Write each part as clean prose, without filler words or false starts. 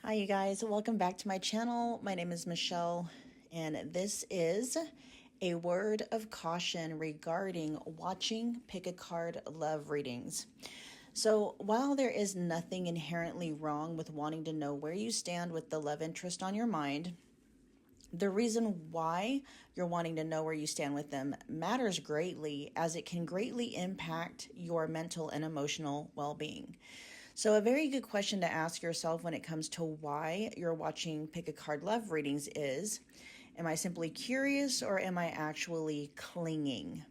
Hi you guys, welcome back to my channel. My name is Michelle and this is a word of caution regarding watching pick a card love readings. So while there is nothing inherently wrong with wanting to know where you stand with the love interest on your mind, the reason why you're wanting to know where you stand with them matters greatly, as it can greatly impact your mental and emotional well-being. So a very good question to ask yourself when it comes to why you're watching pick a card love readings is, am I simply curious or am I actually clinging?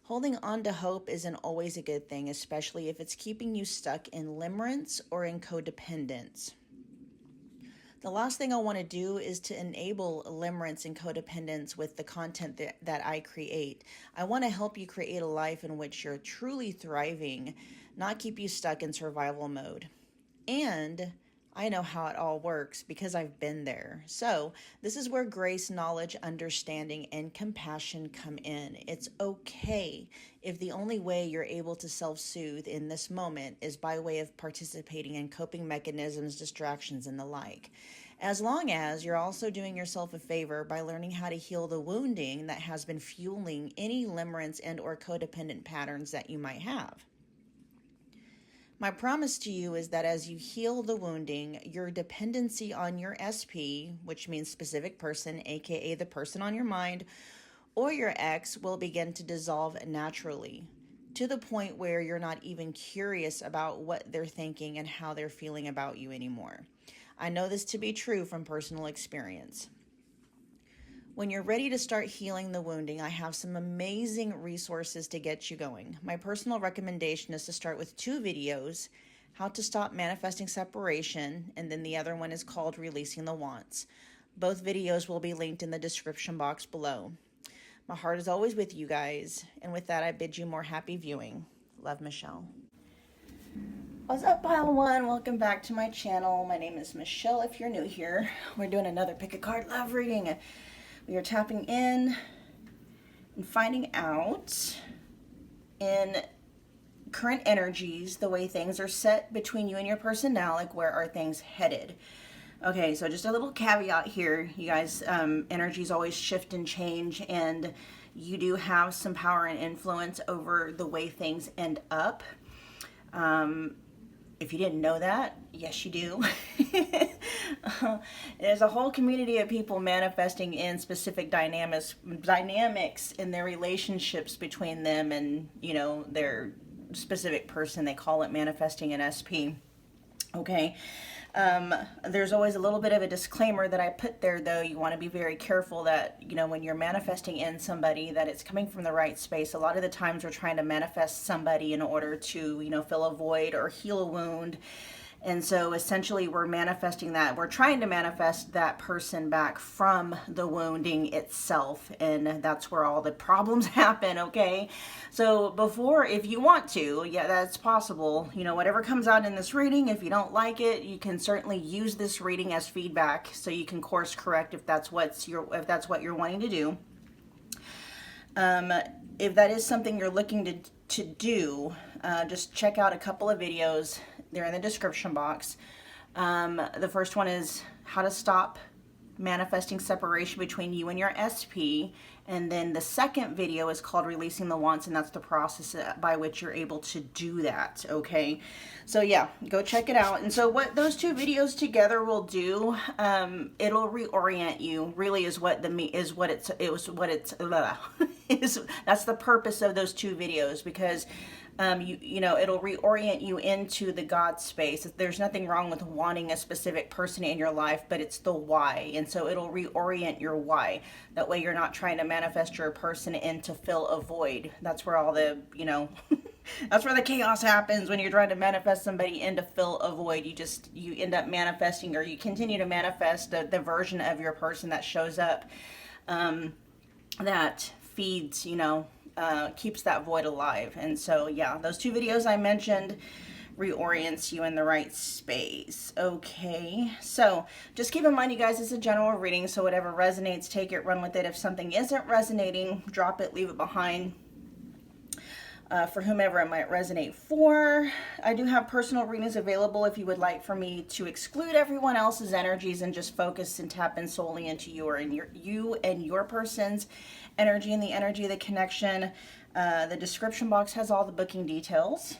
Holding on to hope isn't always a good thing, especially if it's keeping you stuck in limerence or in codependence. The last thing I want to do is to enable limerence and codependence with the content that I create. I want to help you create a life in which you're truly thriving, not keep you stuck in survival mode. And I know how it all works because I've been there. So this is where grace, knowledge, understanding, and compassion come in. It's okay if the only way you're able to self-soothe in this moment is by way of participating in coping mechanisms, distractions, and the like. As long as you're also doing yourself a favor by learning how to heal the wounding that has been fueling any limerence and or codependent patterns that you might have. My promise to you is that as you heal the wounding, your dependency on your SP, which means specific person, aka the person on your mind, or your ex, will begin to dissolve naturally, to the point where you're not even curious about what they're thinking and how they're feeling about you anymore. I know this to be true from personal experience. When you're ready to start healing the wounding, I have some amazing resources to get you going. My personal recommendation is to start with 2 videos, how to stop manifesting separation, and then the other one is called Releasing the Wants. Both videos will be linked in the description box below. My heart is always with you guys, and with that I bid you more happy viewing. Love, Michelle. What's up, pile one? Welcome back to my channel. My name is Michelle. If you're new here, we're doing another pick a card love reading. We are tapping in and finding out in current energies, the way things are set between you and your person now, like where are things headed. Okay, so just a little caveat here, you guys, energies always shift and change, and you do have some power and influence over the way things end up. If you didn't know that, yes you do. There's a whole community of people manifesting in specific dynamics in their relationships between them and, you know, their specific person. They call it manifesting an SP. Okay. There's always a little bit of a disclaimer that I put there, though. You want to be very careful that, you know, when you're manifesting in somebody, that it's coming from the right space. A lot of the times we're trying to manifest somebody in order to, you know, fill a void or heal a wound. And so essentially we're manifesting that. We're trying to manifest that person back from the wounding itself. And that's where all the problems happen, okay? So before, if you want to, yeah, that's possible. You know, whatever comes out in this reading, if you don't like it, you can certainly use this reading as feedback so you can course correct if that's what you're wanting to do. If that is something you're looking to do, just check out a couple of videos. They're in the description box. The first one is how to stop manifesting separation between you and your SP. And then the second video is called Releasing the Wants, and that's the process by which you're able to do that, okay? So yeah, go check it out. And so what those 2 videos together will do, it'll reorient you, really is what that's the purpose of those 2 videos, because you know, it'll reorient you into the God space. There's nothing wrong with wanting a specific person in your life, but it's the why. And so it'll reorient your why. That way you're not trying to manifest your person in to fill a void. That's where all the, you know, that's where the chaos happens when you're trying to manifest somebody in to fill a void. You end up manifesting, or you continue to manifest the version of your person that shows up, that feeds, you know, keeps that void alive. And so yeah, those 2 videos I mentioned reorients you in the right space. Okay, so just keep in mind, you guys, it's a general reading, so whatever resonates, take it, run with it. If something isn't resonating, drop it, leave it behind. for whomever it might resonate for. I do have personal readings available if you would like for me to exclude everyone else's energies and just focus and tap in solely into you and your person's energy and the energy of the connection. The description box has all the booking details.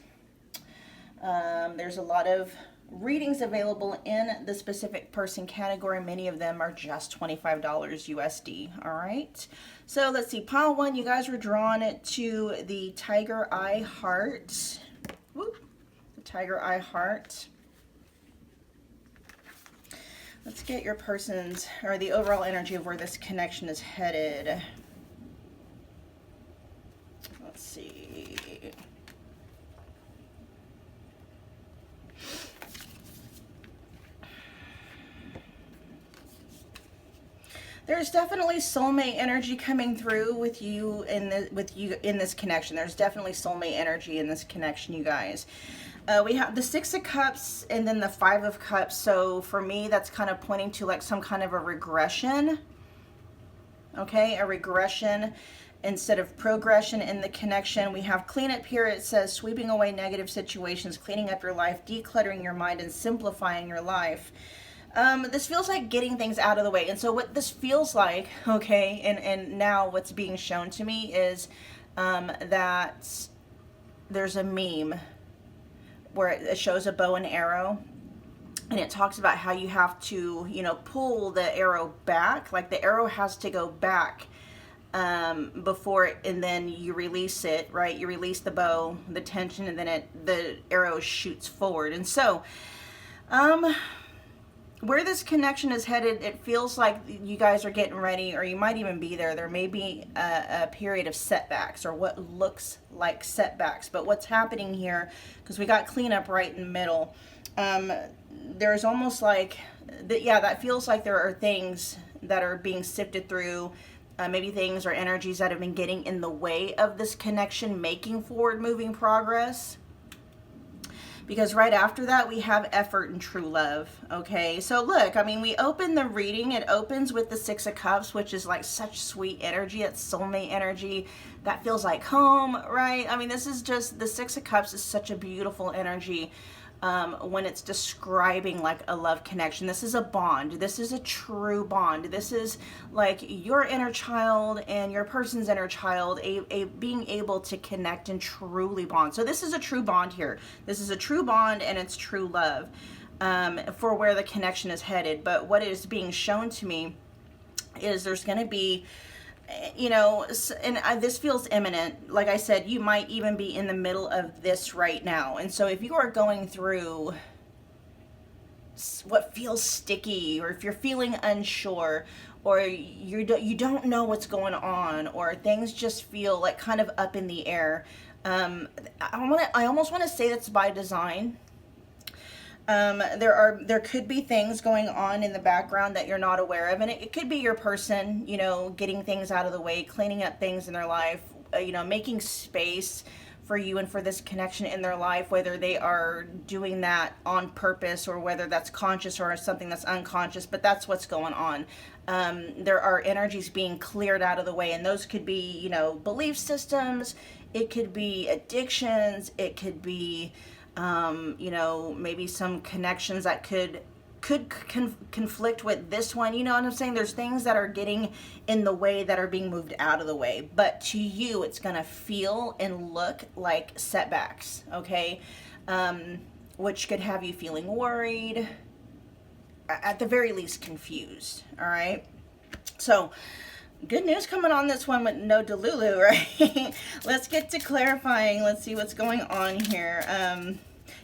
There's a lot of readings available in the specific person category. Many of them are just $25 USD. All right. So let's see. Pile 1, you guys were drawn to the Tiger Eye Heart. Whoop. The Tiger Eye Heart. Let's get your person's, or the overall energy of where this connection is headed. Let's see. There's definitely soulmate energy coming through with you in this connection. There's definitely soulmate energy in this connection, you guys. We have the 6 of Cups and then the 5 of Cups. So for me, that's kind of pointing to like some kind of a regression. Okay, a regression instead of progression in the connection. We have cleanup here. It says sweeping away negative situations, cleaning up your life, decluttering your mind, and simplifying your life. This feels like getting things out of the way. And so what this feels like, okay, and now what's being shown to me is that there's a meme where it shows a bow and arrow, and it talks about how you have to, you know, pull the arrow back, like the arrow has to go back before, and then you release it, right? You release the bow, the tension, and then the arrow shoots forward. And so, where this connection is headed, it feels like you guys are getting ready, or you might even be there. There may be a period of setbacks, or what looks like setbacks. But what's happening here, because we got cleanup right in the middle, there's almost like, that feels like there are things that are being sifted through, maybe things or energies that have been getting in the way of this connection making forward moving progress. Because right after that, we have effort and true love, okay? So look, I mean, we open the reading. It opens with the 6 of Cups, which is like such sweet energy. It's soulmate energy. That feels like home, right? I mean, this is just, the 6 of Cups is such a beautiful energy when it's describing like a love connection. This is a bond. This is a true bond. This is like your inner child and your person's inner child, being able to connect and truly bond. So this is a true bond here. This is a true bond, and it's true love for where the connection is headed. But what is being shown to me is there's going to be, you know, and this feels imminent. Like I said, you might even be in the middle of this right now. And so if you are going through what feels sticky, or if you're feeling unsure, or you don't know what's going on, or things just feel like kind of up in the air, I almost want to say that's by design. There could be things going on in the background that you're not aware of, and it could be your person, you know, getting things out of the way, cleaning up things in their life, you know, making space for you and for this connection in their life, whether they are doing that on purpose or whether that's conscious or something that's unconscious, but that's what's going on. There are energies being cleared out of the way, and those could be, you know, belief systems, it could be addictions, it could be you know, maybe some connections that could conflict with this one. You know what I'm saying? There's things that are getting in the way that are being moved out of the way, but to you it's gonna feel and look like setbacks, okay? Which could have you feeling worried, at the very least confused. All right, so good news coming on this one with no Delulu, right? Let's get to clarifying. Let's see what's going on here.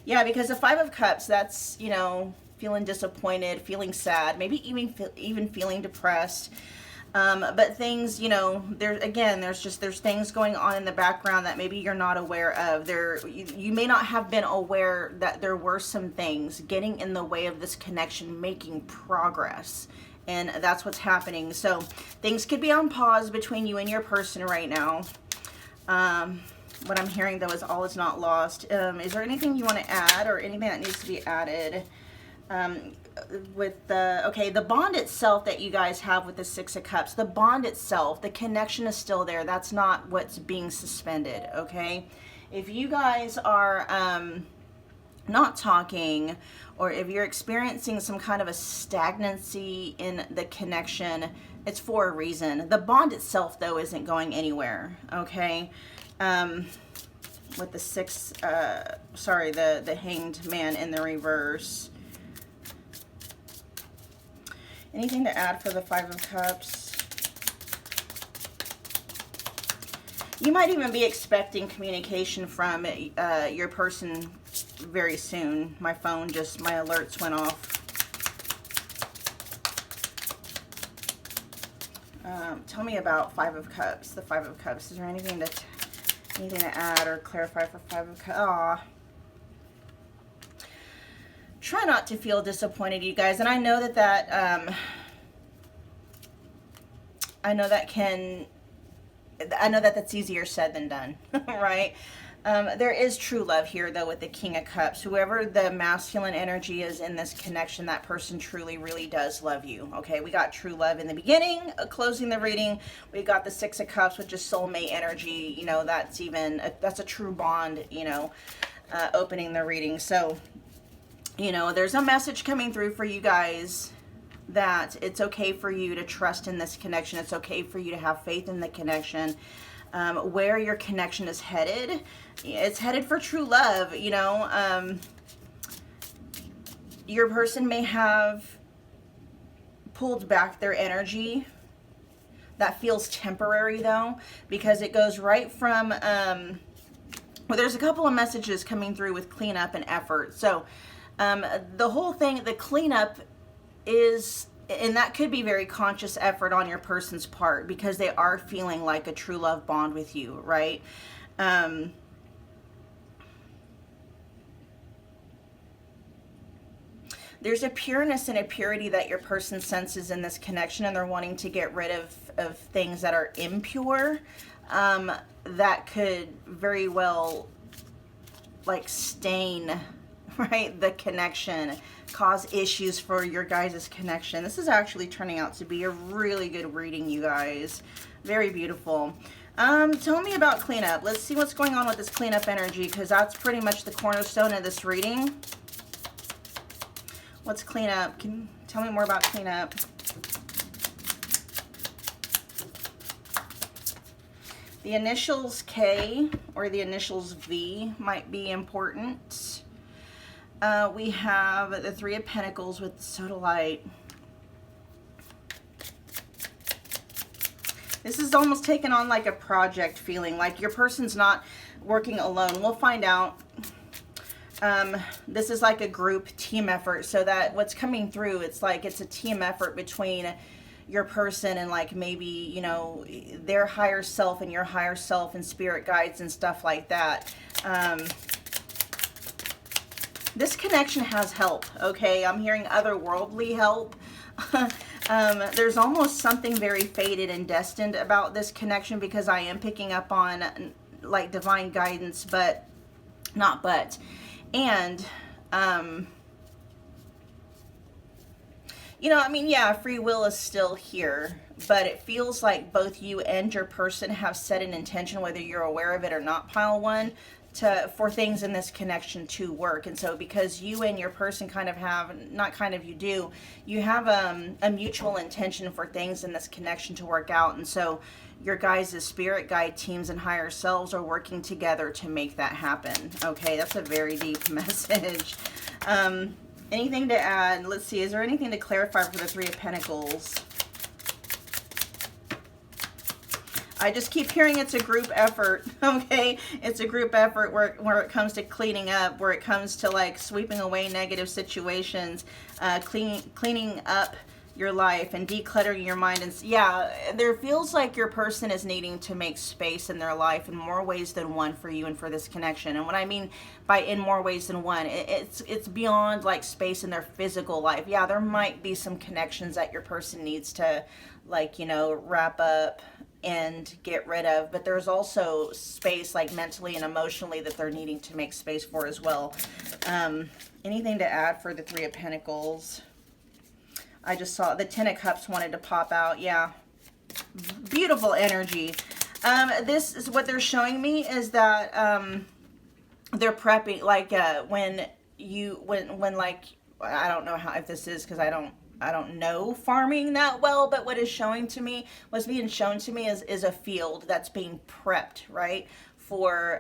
Yeah, because the 5 of Cups, that's, you know, feeling disappointed, feeling sad, maybe even feeling depressed. But things, you know, there's things going on in the background that maybe you're not aware of. You may not have been aware that there were some things getting in the way of this connection making progress. And that's what's happening. So things could be on pause between you and your person right now. What I'm hearing, though, is all is not lost. Is there anything you want to add, or anything that needs to be added with the bond itself that you guys have with the 6 of Cups? The bond itself, the connection is still there. That's not what's being suspended, okay? If you guys are not talking, or if you're experiencing some kind of a stagnancy in the connection, it's for a reason. The bond itself, though, isn't going anywhere, okay? With the six, sorry, the Hanged Man in the reverse. Anything to add for the Five of Cups? You might even be expecting communication from your person very soon. My phone just, my alerts went off. Tell me about Five of Cups, the Five of Cups. Is there anything to add or clarify for Five of Cups? Aw. Try not to feel disappointed, you guys. And I know that I know that's easier said than done, right? There is true love here, though, with the King of Cups. Whoever the masculine energy is in this connection, that person truly, really does love you, okay? We got true love in the beginning, closing the reading. We got the Six of Cups, which is soulmate energy. You know, that's a true bond, you know, opening the reading. So, you know, there's a message coming through for you guys that it's okay for you to trust in this connection. It's okay for you to have faith in the connection. Where your connection is headed, it's headed for true love, you know. Your person may have pulled back their energy. That feels temporary, though, because it goes right from, well, there's a couple of messages coming through with cleanup and effort. So the whole thing, the cleanup is, and that could be very conscious effort on your person's part, because they are feeling like a true love bond with you, right? There's a pureness and a purity that your person senses in this connection, and they're wanting to get rid of things that are impure, that could very well, like, stain, right, the connection, cause issues for your guys' connection. This is actually turning out to be a really good reading, you guys. Very beautiful. Tell me about cleanup. Let's see what's going on with this cleanup energy, because that's pretty much the cornerstone of this reading. What's cleanup? Can you tell me more about cleanup? The initials K or the initials V might be important. We have the Three of Pentacles with the sodalite. This is almost taken on like a project feeling, like your person's not working alone. We'll find out. This is like a group team effort, so that what's coming through, it's like it's a team effort between your person and, like, maybe, you know, their higher self and your higher self and spirit guides and stuff like that. This connection has help, okay? I'm hearing otherworldly help. There's almost something very fated and destined about this connection, because I am picking up on, like, divine guidance, but not but. And, you know, I mean, yeah, free will is still here, but it feels like both you and your person have set an intention, whether you're aware of it or not, pile one, for things in this connection to work. And so because you and your person kind of have, not kind of, you have a mutual intention for things in this connection to work out. And so your guys' spirit guide teams and higher selves are working together to make that happen. Okay, that's a very deep message. Anything to add? Let's see, is there anything to clarify for the Three of Pentacles? I just keep hearing it's a group effort, okay? It's a group effort where it comes to cleaning up, where it comes to, like, sweeping away negative situations, cleaning up your life and decluttering your mind. And yeah, there feels like your person is needing to make space in their life in more ways than one for you and for this connection. And what I mean by in more ways than one, it's beyond, like, space in their physical life. Yeah, there might be some connections that your person needs to, like, you know, wrap up and get rid of, but there's also space, like, mentally and emotionally, that they're needing to make space for as well. Anything to add for the Three of Pentacles? I just saw the Ten of Cups wanted to pop out. Yeah, beautiful energy. This is what they're showing me, is that they're prepping, like when like, I don't know how, if this is because I don't know farming that well, but what is showing to me, what's being shown to me is a field that's being prepped, right, for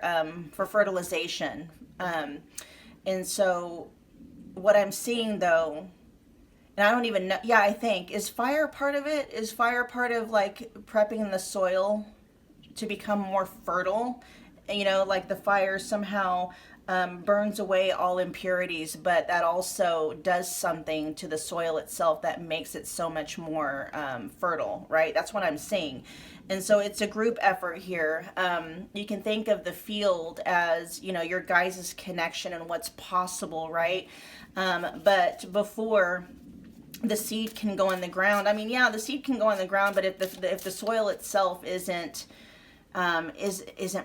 fertilization. And so what I'm seeing though, and I don't even know, yeah, I think, is fire part of it? Is fire part of like prepping the soil to become more fertile? Like the fire somehow burns away all impurities, but that also does something to the soil itself that makes it so much more fertile, right? That's what I'm seeing. And so it's a group effort here. You can think of the field as, your guys' connection and what's possible, right? But before the seed can go in the ground, I mean, yeah, the seed can go in the ground, but if the soil itself isn't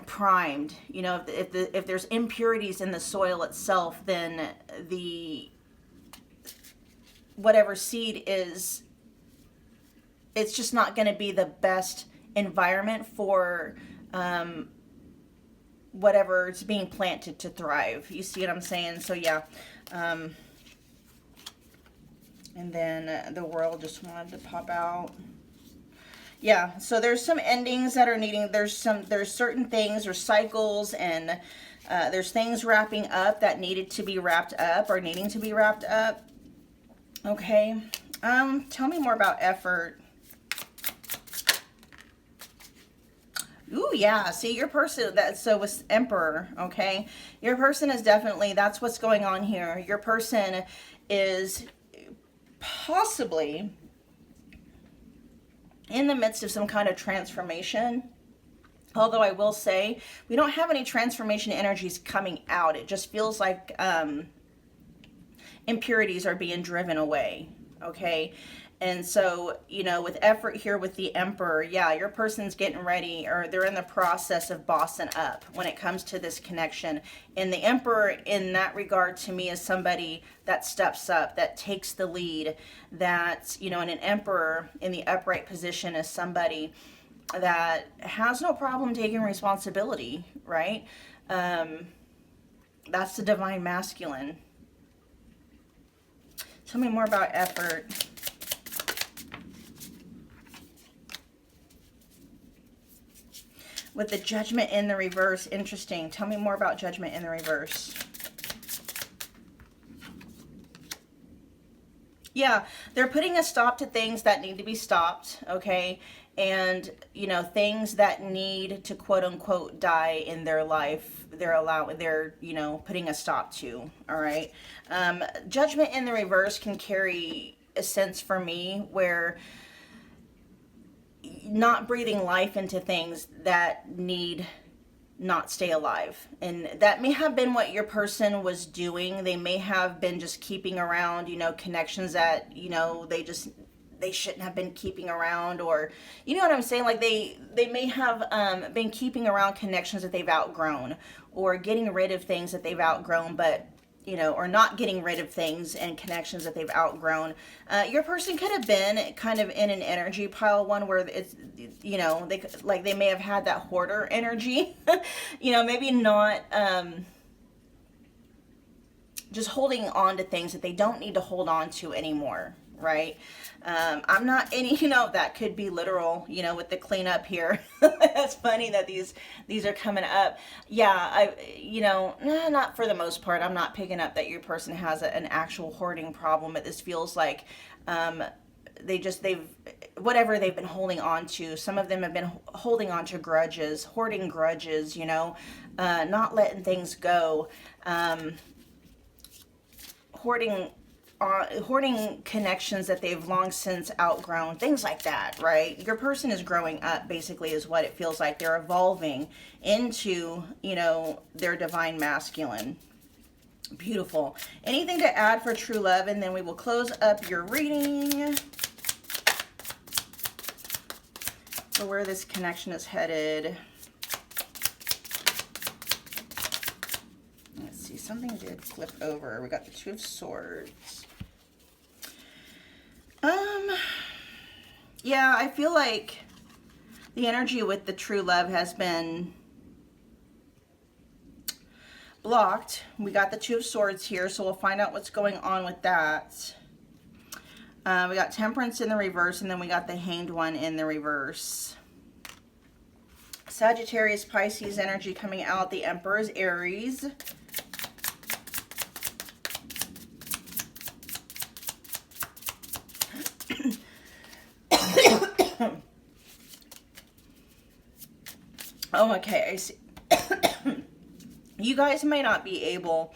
primed, if there's impurities in the soil itself, then the whatever seed is, it's just not going to be the best environment for whatever it's being planted to thrive. You see what I'm saying? So yeah. And then the world just wanted to pop out. Yeah, so there's some endings that are needing, there's certain things or cycles, and there's things wrapping up that needed to be wrapped up or needing to be wrapped up. Okay. Tell me more about effort. Ooh, yeah. See, your person, so with Emperor, okay? Your person is definitely, that's what's going on here. Your person is possibly in the midst of some kind of transformation. Although I will say, we don't have any transformation energies coming out. It just feels like impurities are being driven away, okay? And so, with effort here with the Emperor, yeah, your person's getting ready, or they're in the process of bossing up when it comes to this connection. And the Emperor in that regard to me is somebody that steps up, that takes the lead, that, and an Emperor in the upright position is somebody that has no problem taking responsibility, right? That's the divine masculine. Tell me more about effort. With the Judgment in the reverse, interesting. Tell me more about Judgment in the reverse. Yeah, they're putting a stop to things that need to be stopped, okay? And, things that need to quote unquote die in their life, they're putting a stop to, all right? Judgment in the reverse can carry a sense for me where not breathing life into things that need not stay alive. And that may have been what your person was doing. They may have been just keeping around, connections that, they shouldn't have been keeping around, or, you know what I'm saying? Like they may have been keeping around connections that they've outgrown, or getting rid of things that they've outgrown, but or not getting rid of things and connections that they've outgrown. Your person could have been kind of in an energy pile, one where it's, they may have had that hoarder energy, maybe not just holding on to things that they don't need to hold on to anymore, right? I'm not any, that could be literal, with the cleanup here. That's funny that these are coming up. Yeah, not for the most part. I'm not picking up that your person has an actual hoarding problem, but this feels like whatever they've been holding on to. Some of them have been holding on to grudges, hoarding grudges, not letting things go, hoarding connections that they've long since outgrown, things like that, right? Your person is growing up, basically, is what it feels like. They're evolving into, their divine masculine. Beautiful. Anything to add for true love? And then we will close up your reading for where this connection is headed. Let's see, something did flip over. We got the Two of Swords. Yeah, I feel like the energy with the true love has been blocked. We got the Two of Swords here, so we'll find out what's going on with that. We got Temperance in the reverse, and then we got the Hanged One in the reverse. Sagittarius, Pisces energy coming out. The Emperor's Aries. Oh, okay, I see. You guys may not be able,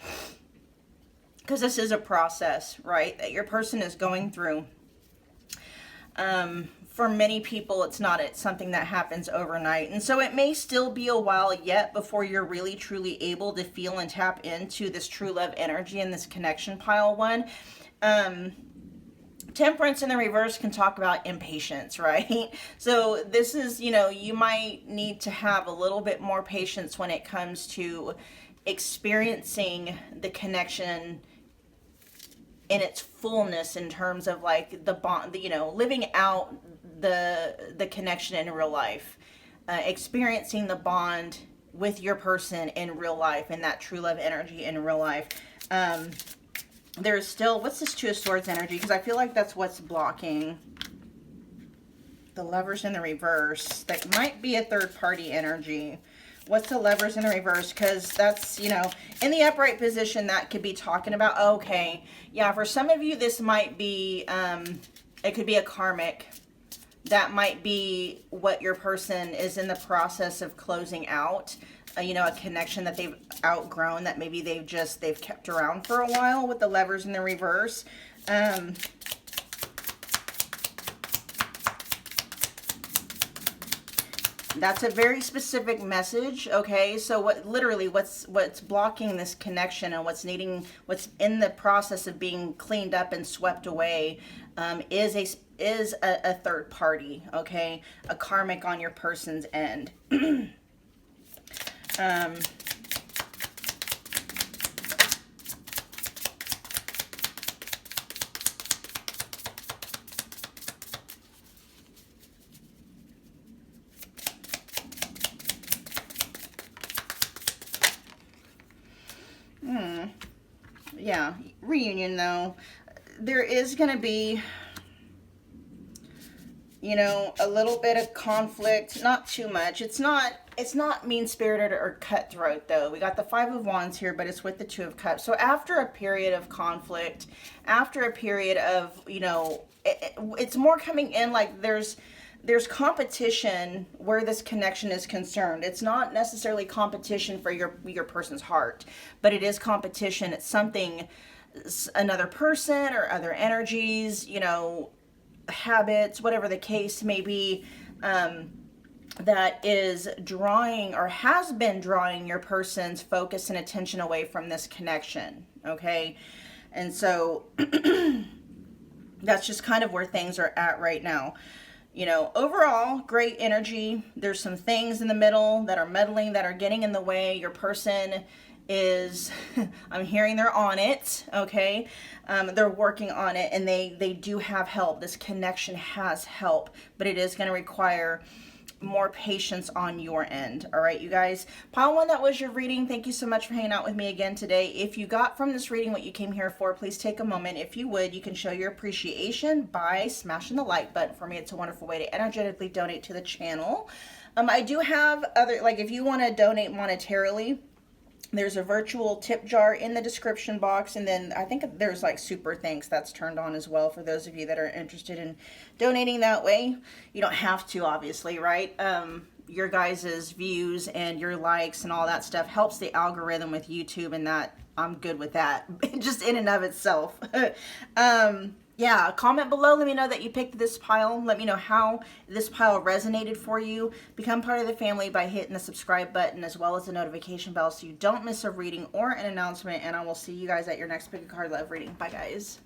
because this is a process, right, that your person is going through. For many people, it's something that happens overnight. And so it may still be a while yet before you're really, truly able to feel and tap into this true love energy and this connection pile one. Temperance in the reverse can talk about impatience, right? So this is, you know, you might need to have a little bit more patience when it comes to experiencing the connection in its fullness, in terms of like the bond, you know, living out the connection in real life, experiencing the bond with your person in real life, and that true love energy in real life. There's still, what's this Two of Swords energy? Because I feel like that's what's blocking. The Lovers in the reverse. That might be a third party energy. What's the Lovers in the reverse? Because that's, you know, in the upright position, that could be talking about, okay, yeah, for some of you, this might be, it could be a karmic. That might be what your person is in the process of closing out. You know, a connection that they've outgrown, that maybe they've kept around for a while, with the Lovers in the reverse. That's a very specific message, okay? So what's blocking this connection, and what's in the process of being cleaned up and swept away, is a third party, okay? A karmic on your person's end. Yeah, reunion though. There is going to be, you know, a little bit of conflict, not too much. It's not mean-spirited or cutthroat though. We got the Five of Wands here, but it's with the Two of Cups. So after a period of conflict, after a period of, you know, it's more coming in like there's competition where this connection is concerned. It's not necessarily competition for your person's heart, but it is competition. It's something, another person or other energies, you know, habits, whatever the case may be, that is drawing or has been drawing your person's focus and attention away from this connection, okay? And so that's just kind of where things are at right now. You know, overall, great energy. There's some things in the middle that are meddling, that are getting in the way. Your person is, I'm hearing they're on it, okay? They're working on it, and they do have help. This connection has help, but it is going to require more patience on your end. All right, you guys. Pile one, that was your reading. Thank you so much for hanging out with me again today. If you got from this reading what you came here for, please take a moment. If you would, you can show your appreciation by smashing the like button. For me, it's a wonderful way to energetically donate to the channel. I do have other, like, if you want to donate monetarily, there's a virtual tip jar in the description box, and then I think there's like super thanks that's turned on as well for those of you that are interested in donating that way. You don't have to, obviously, right? Your guys's views and your likes and all that stuff helps the algorithm with YouTube, and that I'm good with that just in and of itself. Yeah, comment below. Let me know that you picked this pile. Let me know how this pile resonated for you. Become part of the family by hitting the subscribe button as well as the notification bell so you don't miss a reading or an announcement. And I will see you guys at your next Pick a Card Love reading. Bye, guys.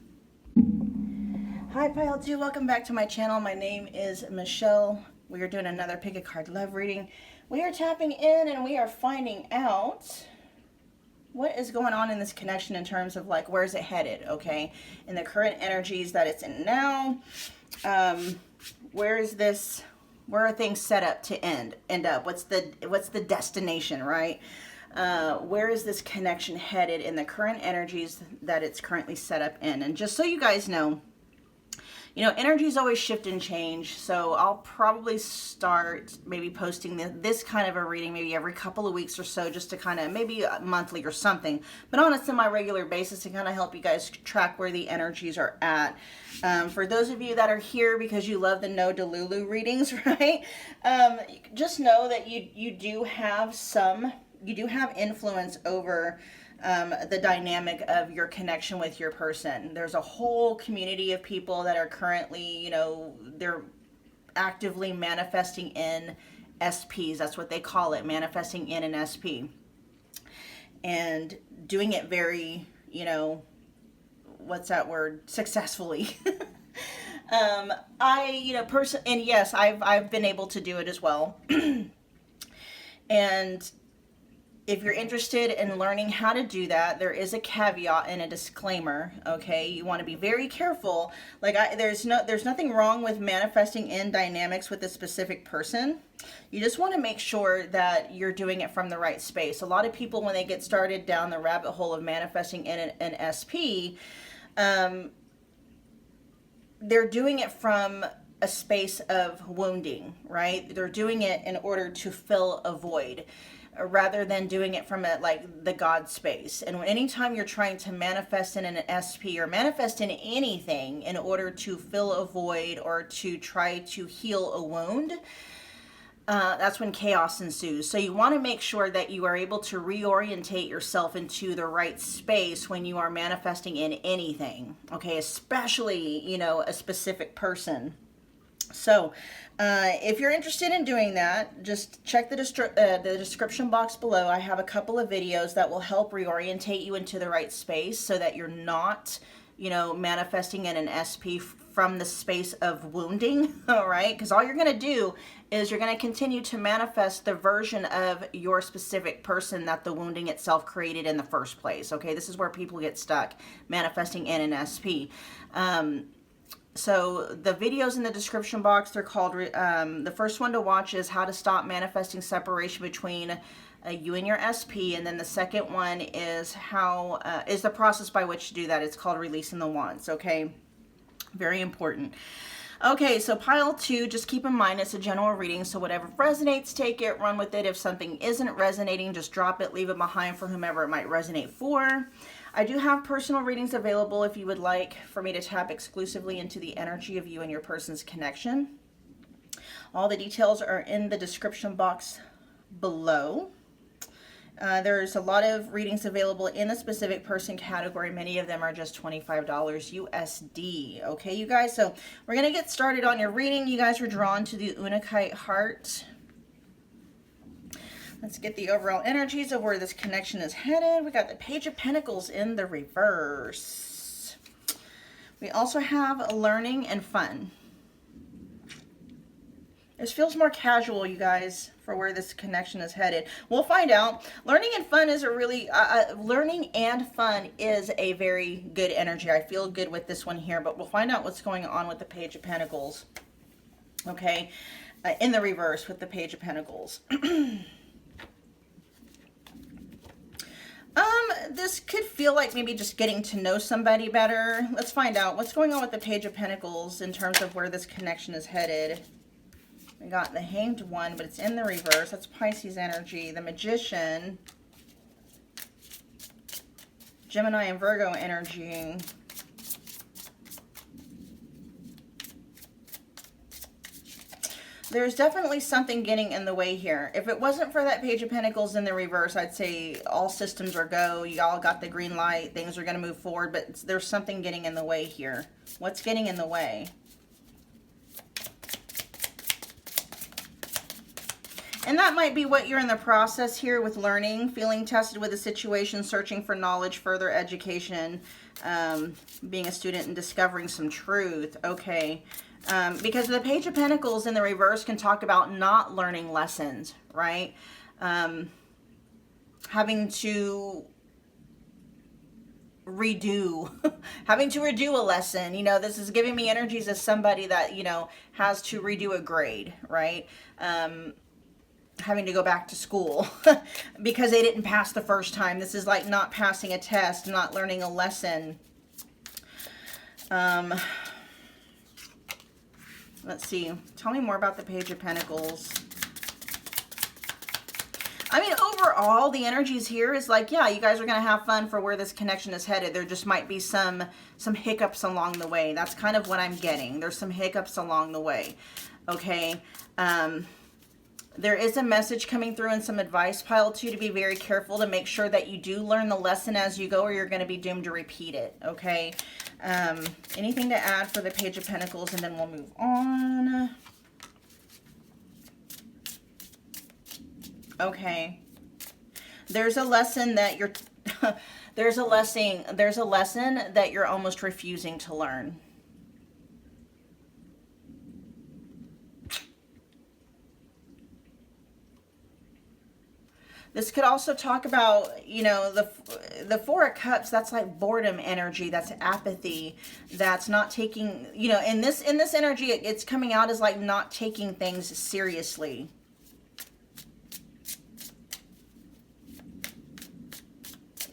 Hi, Pile 2. Welcome back to my channel. My name is Michelle. We are doing another Pick a Card Love reading. We are tapping in and we are finding out what is going on in this connection in terms of like, where's it headed, okay? In the current energies that it's in now, where are things set up to end up? What's the destination, right? Where is this connection headed in the current energies that it's currently set up in? And just so you guys know, you know, energies always shift and change, so I'll probably start maybe posting this kind of a reading maybe every couple of weeks or so, just to kind of, maybe monthly or something, but on a semi-regular basis to kind of help you guys track where the energies are at. For those of you that are here because you love the no Delulu readings, right? Just know that you do have influence over the dynamic of your connection with your person. There's a whole community of people that are currently, you know, they're actively manifesting in SPs. That's what they call it, manifesting in an SP. And doing it very, you know, what's that word? Successfully. And yes, I've been able to do it as well. And if you're interested in learning how to do that, there is a caveat and a disclaimer, okay? You want to be very careful. Like, there's nothing wrong with manifesting in dynamics with a specific person. You just want to make sure that you're doing it from the right space. A lot of people, when they get started down the rabbit hole of manifesting in an SP, they're doing it from a space of wounding, right? They're doing it in order to fill a void, rather than doing it from the God space. And anytime you're trying to manifest in an SP or manifest in anything in order to fill a void or to try to heal a wound, that's when chaos ensues. So you want to make sure that you are able to reorientate yourself into the right space when you are manifesting in anything, okay? Especially, you know, a specific person. So if you're interested in doing that, just check the description box below. I have a couple of videos that will help reorientate you into the right space so that you're not, you know, manifesting in an SP from the space of wounding, all right? Because all you're going to do is you're going to continue to manifest the version of your specific person that the wounding itself created in the first place, okay? This is where people get stuck, manifesting in an SP. So the videos in the description box, they're called, the first one to watch is how to stop manifesting separation between you and your SP. And then the second one is is the process by which to do that. It's called releasing the wands. Okay. Very important. Okay. So pile 2, just keep in mind, it's a general reading. So whatever resonates, take it, run with it. If something isn't resonating, just drop it, leave it behind for whomever it might resonate for. I do have personal readings available if you would like for me to tap exclusively into the energy of you and your person's connection. All the details are in the description box below. There's a lot of readings available in the specific person category. Many of them are just $25 USD. Okay, you guys? So we're going to get started on your reading. You guys were drawn to the Unakite heart. Let's get the overall energies of where this connection is headed. We got the Page of Pentacles in the reverse. We also have learning and fun. This feels more casual, you guys, for where this connection is headed. We'll find out. Learning and fun is a very good energy. I feel good with this one here, but we'll find out what's going on with the Page of Pentacles. Okay, in the reverse with the Page of Pentacles. This could feel like maybe just getting to know somebody better. Let's find out what's going on with the Page of Pentacles in terms of where this connection is headed. We got the Hanged One, but it's in the reverse. That's Pisces energy. The Magician, Gemini and Virgo energy. There's definitely something getting in the way here. If it wasn't for that Page of Pentacles in the reverse, I'd say all systems are go. Y'all got the green light. Things are going to move forward, but there's something getting in the way here. What's getting in the way? And that might be what you're in the process here with learning, feeling tested with a situation, searching for knowledge, further education, being a student and discovering some truth. Okay. Because the Page of Pentacles in the reverse can talk about not learning lessons, right? Having to redo a lesson. You know, this is giving me energies as somebody that, you know, has to redo a grade, right? having to go back to school because they didn't pass the first time. This is like not passing a test, not learning a lesson. Let's see. Tell me more about the Page of Pentacles. I mean, overall, the energies here is like, yeah, you guys are going to have fun for where this connection is headed. There just might be some hiccups along the way. That's kind of what I'm getting. There's some hiccups along the way. Okay. There is a message coming through and some advice, pile 2, to be very careful to make sure that you do learn the lesson as you go, or you're going to be doomed to repeat it. Okay. Anything to add for the Page of Pentacles, and then we'll move on. Okay. There's a lesson that you're there's a lesson that you're almost refusing to learn. This could also talk about, you know, the Four of Cups. That's like boredom energy. That's apathy. That's not taking, you know, in this energy, it's coming out as like not taking things seriously.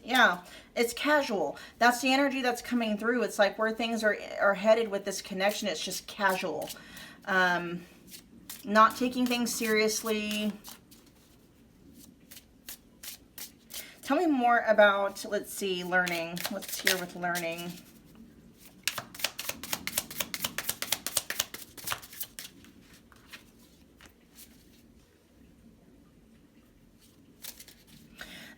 Yeah, it's casual. That's the energy that's coming through. It's like where things are headed with this connection. It's just casual. Not taking things seriously. Tell me more about, let's see, learning. What's here with learning?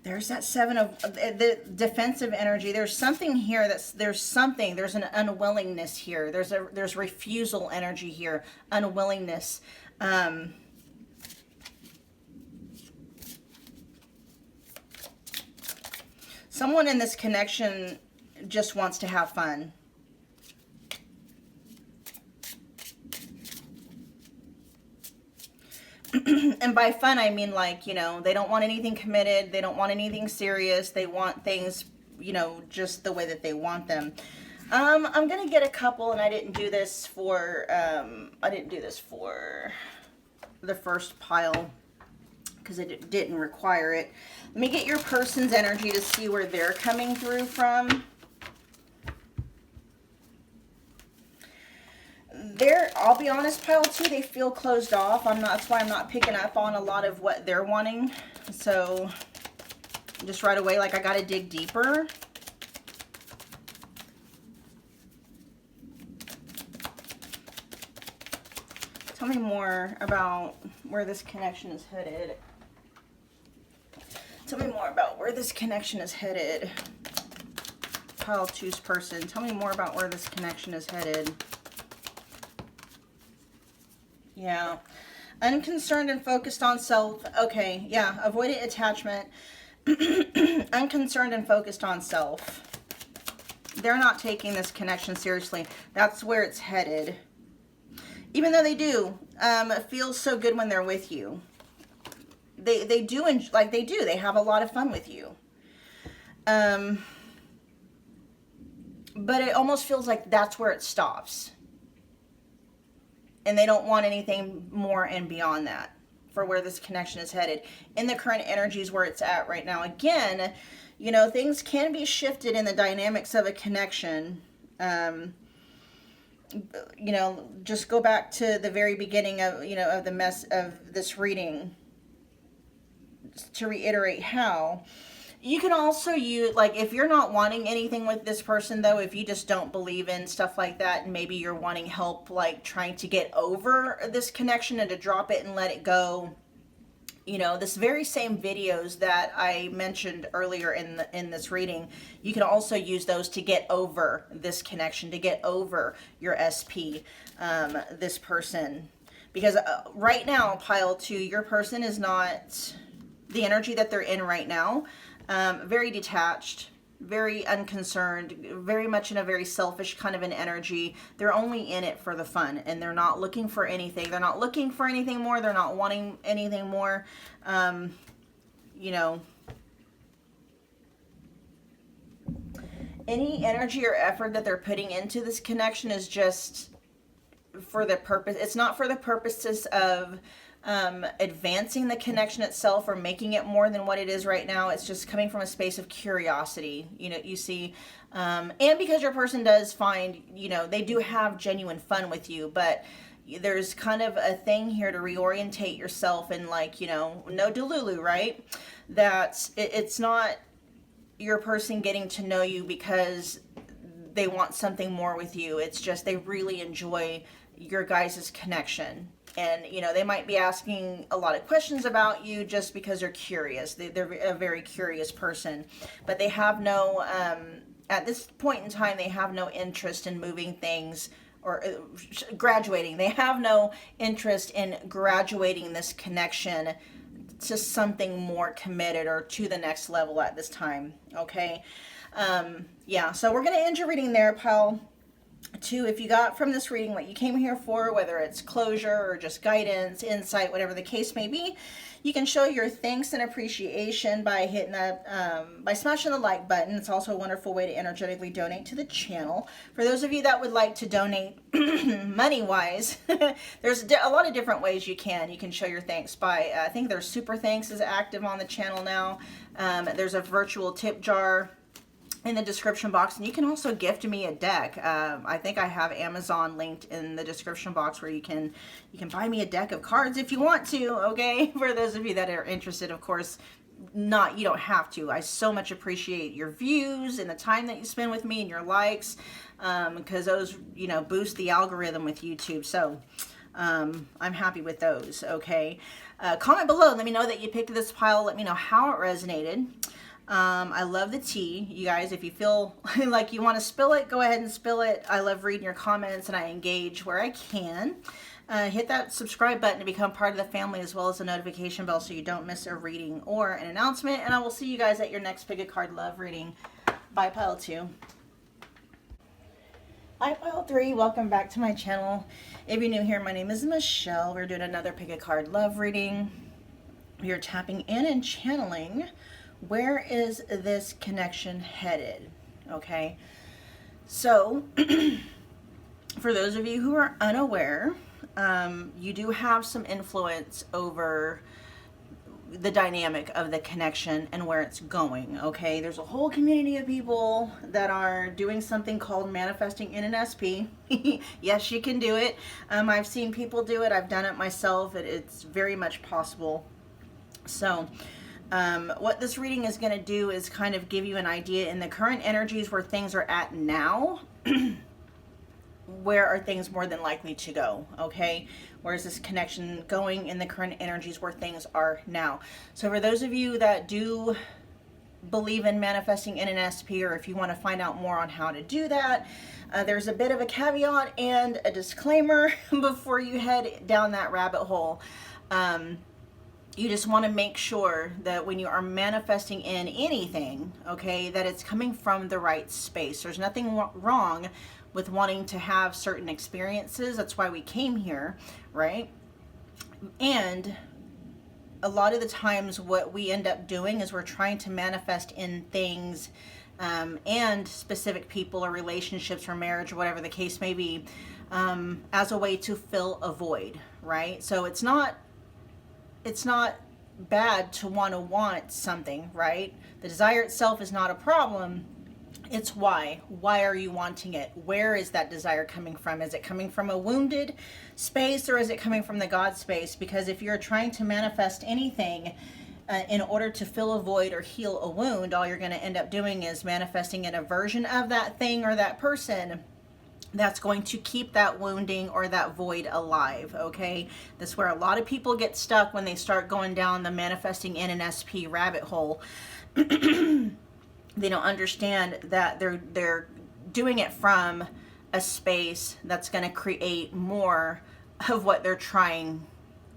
There's that 7 of the defensive energy. There's something here there's an unwillingness here. There's refusal energy here, unwillingness. Someone in this connection just wants to have fun. And by fun, I mean, like, you know, they don't want anything committed. They don't want anything serious. They want things, you know, just the way that they want them. I'm going to get a couple, and I didn't do this for the first pile because it didn't require it. Let me get your person's energy to see where they're coming through from. I'll be honest, pile 2, they feel closed off. That's why I'm not picking up on a lot of what they're wanting. So just right away, like, I got to dig deeper. Tell me more about where this connection is headed. Tell me more about where this connection is headed. Pile 2's person. Tell me more about where this connection is headed. Yeah. Unconcerned and focused on self. Okay, yeah. Avoidant attachment. Unconcerned and focused on self. They're not taking this connection seriously. That's where it's headed. Even though they do. It feels so good when they're with you. They do, like they do. They have a lot of fun with you. But it almost feels like that's where it stops. And they don't want anything more and beyond that for where this connection is headed. In the current energies where it's at right now. Again, you know, things can be shifted in the dynamics of a connection. You know, just go back to the very beginning of, you know, of the mess of this reading to reiterate how. You can also use, like, if you're not wanting anything with this person, though, if you just don't believe in stuff like that, and maybe you're wanting help, like, trying to get over this connection and to drop it and let it go, you know, this very same videos that I mentioned earlier in this reading, you can also use those to get over this connection, to get over your SP, this person. Because right now, pile 2, your person is not, the energy that they're in right now, very detached, very unconcerned, very much in a very selfish kind of an energy. They're only in it for the fun, and they're not looking for anything. They're not looking for anything more. They're not wanting anything more. You know, any energy or effort that they're putting into this connection is just for the purpose. It's not for the purposes of advancing the connection itself or making it more than what it is right now. It's just coming from a space of curiosity, you know, you see, and because your person does find, you know, they do have genuine fun with you, but there's kind of a thing here to reorientate yourself and, like, you know, no Delulu, right? That it's not your person getting to know you because they want something more with you. It's just they really enjoy your guys' connection. And, you know, they might be asking a lot of questions about you just because they're curious. They're a very curious person. But they have no, at this point in time, they have no interest in moving things or graduating. They have no interest in graduating this connection to something more committed or to the next level at this time. Okay. Yeah, so we're going to end your reading there, pile 2. If you got from this reading what you came here for, whether it's closure or just guidance, insight, whatever the case may be, you can show your thanks and appreciation by hitting that, by smashing the like button. It's also a wonderful way to energetically donate to the channel. For those of you that would like to donate money-wise, there's a lot of different ways you can. You can show your thanks by, I think there's Super Thanks is active on the channel now. There's a virtual tip jar in the description box, and you can also gift me a deck. I think I have Amazon linked in the description box where you can buy me a deck of cards if you want to. Okay, for those of you that are interested, of course, you don't have to. I so much appreciate your views and the time that you spend with me and your likes, because those, you know, boost the algorithm with YouTube. So I'm happy with those. Okay, comment below, let me know that you picked this pile. Let me know how it resonated. I love the tea, you guys. If you feel like you want to spill it, go ahead and spill it. I love reading your comments and I engage where I can. Hit that subscribe button to become part of the family, as well as the notification bell so you don't miss a reading or an announcement. And I will see you guys at your next Pick a Card Love reading. Bye, pile 2. Hi, pile 3. Welcome back to my channel. If you're new here, my name is Michelle. We're doing another Pick a Card Love reading. We are tapping in and channeling. Where is this connection headed? Okay, so for those of you who are unaware, you do have some influence over the dynamic of the connection and where it's going. Okay, there's a whole community of people that are doing something called manifesting in an SP. Yes, you can do it. I've seen people do it. I've done it myself. It's very much possible. So what this reading is going to do is kind of give you an idea in the current energies where things are at now. Where are things more than likely to go? Okay, where is this connection going in the current energies where things are now? So for those of you that do believe in manifesting in an SP, or if you want to find out more on how to do that, there's a bit of a caveat and a disclaimer before you head down that rabbit hole. You just want to make sure that when you are manifesting in anything, okay, that it's coming from the right space. There's nothing wrong with wanting to have certain experiences. That's why we came here, right? And a lot of the times what we end up doing is we're trying to manifest in things and specific people or relationships or marriage or whatever the case may be, as a way to fill a void, right? So it's not bad to want something, right? The desire itself is not a problem. It's why are you wanting it? Where is that desire coming from? Is it coming from a wounded space, or is it coming from the God space? Because if you're trying to manifest anything in order to fill a void or heal a wound, all you're going to end up doing is manifesting in a version of that thing or that person that's going to keep that wounding or that void alive. Okay, that's where a lot of people get stuck when they start going down the manifesting in an SP rabbit hole. They don't understand that they're doing it from a space that's going to create more of what they're trying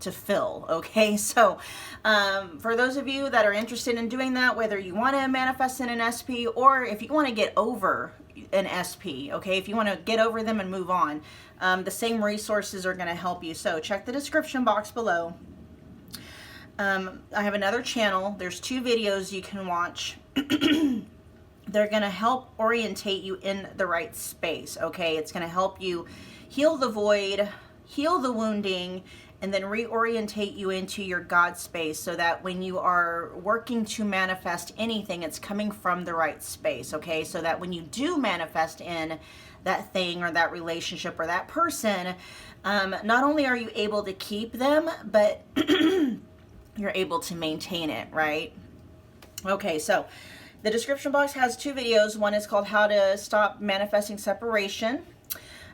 to fill. Okay, so for those of you that are interested in doing that, whether you want to manifest in an SP or if you want to get over an SP, okay, if you want to get over them and move on, the same resources are going to help you. So check the description box below. I have another channel. There's 2 videos you can watch. They're going to help orientate you in the right space. Okay, it's going to help you heal the void, heal the wounding, and then reorientate you into your God space, so that when you are working to manifest anything, it's coming from the right space, okay? So that when you do manifest in that thing or that relationship or that person, not only are you able to keep them, but you're able to maintain it, right? Okay, so the description box has 2 videos. One is called How to Stop Manifesting Separation.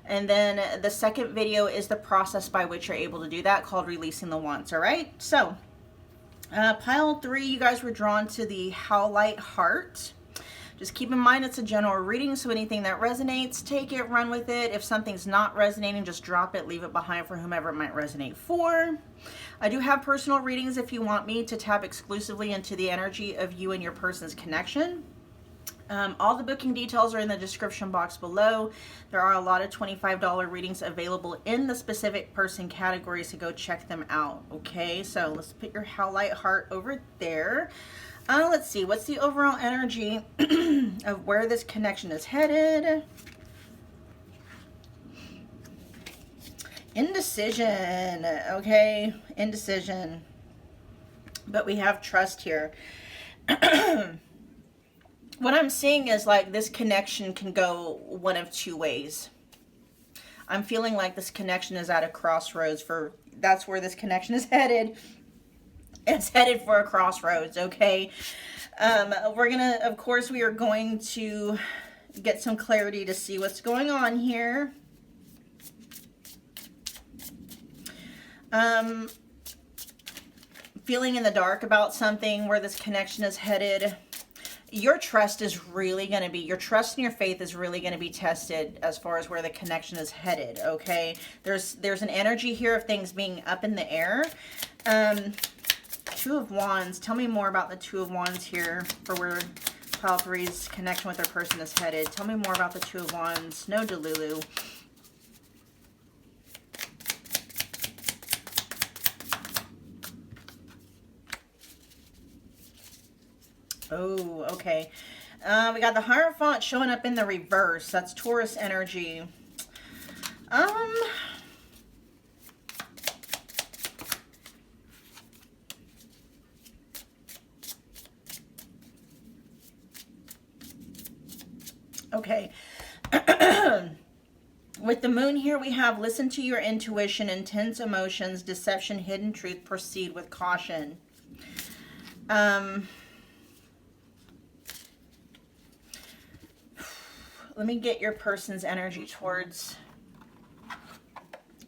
And then the second video is the process by which you're able to do that, called Releasing the Wants, all right? So, pile 3, you guys were drawn to the Howlite heart. Just keep in mind it's a general reading, so anything that resonates, take it, run with it. If something's not resonating, just drop it, leave it behind for whomever it might resonate for. I do have personal readings if you want me to tap exclusively into the energy of you and your person's connection. All the booking details are in the description box below. There are a lot of $25 readings available in the specific person category, so go check them out, okay? So let's put your Howlite heart over there. Let's see, what's the overall energy of where this connection is headed? Indecision, okay, indecision. But we have trust here. What I'm seeing is like this connection can go one of 2 ways. I'm feeling like this connection is at a crossroads that's where this connection is headed. It's headed for a crossroads, okay? We're gonna, of course, we are going to get some clarity to see what's going on here. Feeling in the dark about something, where this connection is headed. Your trust is really going to be, your trust and your faith is really going to be tested as far as where the connection is headed, okay? There's an energy here of things being up in the air. 2 of Wands. Tell me more about the 2 of Wands here for where pile 3's connection with their person is headed. Tell me more about the 2 of Wands. No Delulu. Oh, okay. We got the Hierophant showing up in the reverse. That's Taurus energy. Okay. With the moon here, we have listen to your intuition, intense emotions, deception, hidden truth, proceed with caution. Let me get your person's energy towards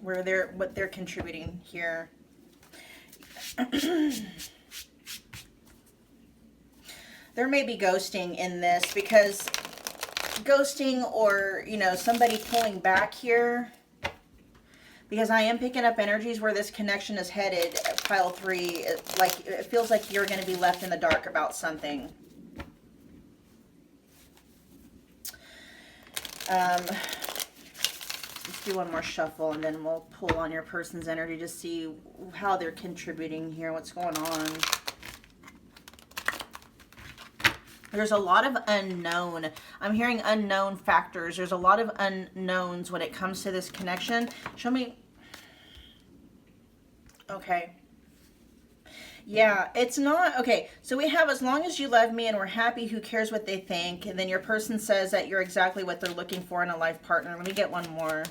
where what they're contributing here. There may be ghosting in this, because ghosting, or, you know, somebody pulling back here, because I am picking up energies where this connection is headed. Pile 3, like it feels like you're going to be left in the dark about something. Let's do one more shuffle, and then we'll pull on your person's energy to see how they're contributing here, what's going on. There's a lot of unknown. I'm hearing unknown factors. There's a lot of unknowns when it comes to this connection. Show me. Okay. Yeah, it's not. Okay, so we have as long as you love me and we're happy, who cares what they think? And then your person says that you're exactly what they're looking for in a life partner. Let me get one more.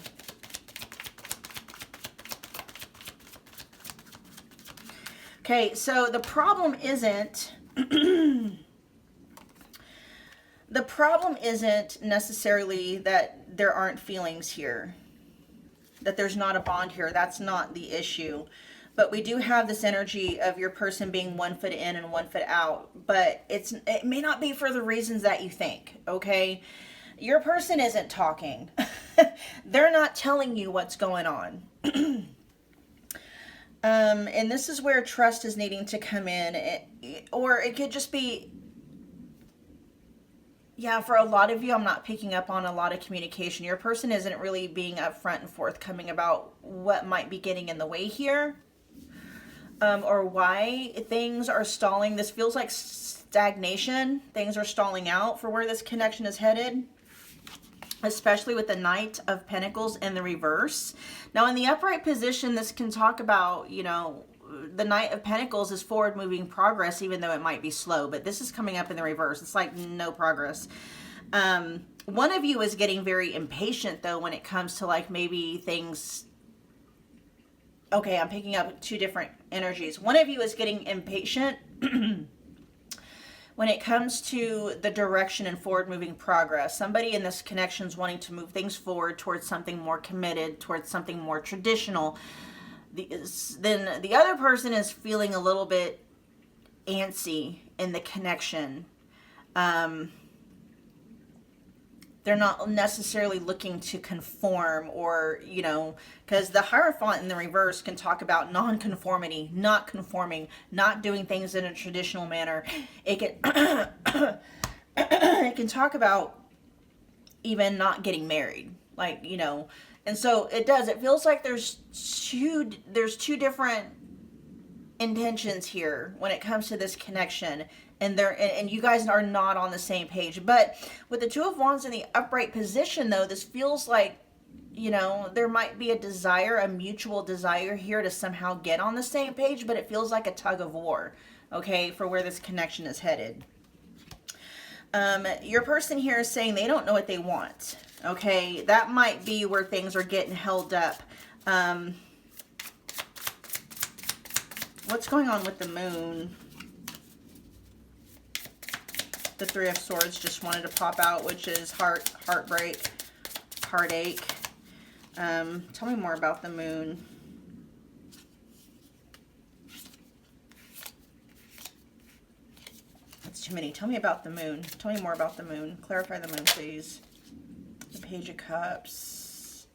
Okay, so the problem isn't... the problem isn't necessarily that there aren't feelings here, that there's not a bond here. That's not the issue. But we do have this energy of your person being 1 foot in and 1 foot out. But it may not be for the reasons that you think, okay? Your person isn't talking. They're not telling you what's going on. And this is where trust is needing to come in. Or it could just be... Yeah, for a lot of you, I'm not picking up on a lot of communication. Your person isn't really being upfront and forthcoming about what might be getting in the way here. Or why things are stalling. This feels like stagnation. Things are stalling out for where this connection is headed. especially with the Knight of Pentacles in the reverse. Now, in the upright position, this can talk about, you know, the Knight of Pentacles is forward moving progress, even though it might be slow, but this is coming up in the reverse. It's like no progress. One of you is getting very impatient, though, when it comes to like maybe things. Okay, I'm picking up two different energies. One of you is getting impatient when it comes to the direction and forward moving progress. Somebody in this connection is wanting to move things forward towards something more committed, towards something more traditional. Then the other person is feeling a little bit antsy in the connection. They're not necessarily looking to conform, or, you know, because the Hierophant in the reverse can talk about non-conformity, not conforming, not doing things in a traditional manner. It can, it can talk about even not getting married, like, you know. And so it does. It feels like there's two different intentions here when it comes to this connection, and you guys are not on the same page. But with the Two of Wands in the upright position, though, this feels like, you know, there might be a desire, a mutual desire here to somehow get on the same page, but it feels like a tug of war, okay, for where this connection is headed. Your person here is saying they don't know what they want. Okay, that might be where things are getting held up. What's going on with the moon? The Three of Swords just wanted to pop out, which is heartbreak, heartache. Tell me more about the moon. That's too many. Tell me about the moon. Tell me more about the moon. Clarify the moon, please. The Page of Cups.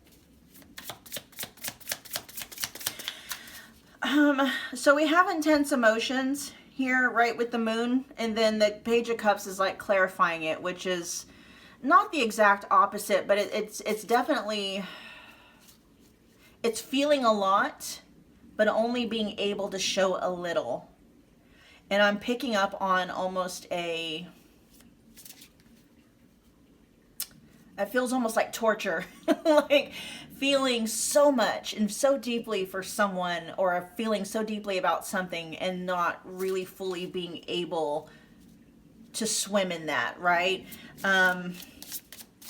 So we have intense emotions here, right, with the moon, and then the Page of Cups is like clarifying it, which is not the exact opposite, but it's definitely, it's feeling a lot, but only being able to show a little. And I'm picking up on almost it feels almost like torture, like feeling so much and so deeply for someone, or feeling so deeply about something and not really fully being able to swim in that, right?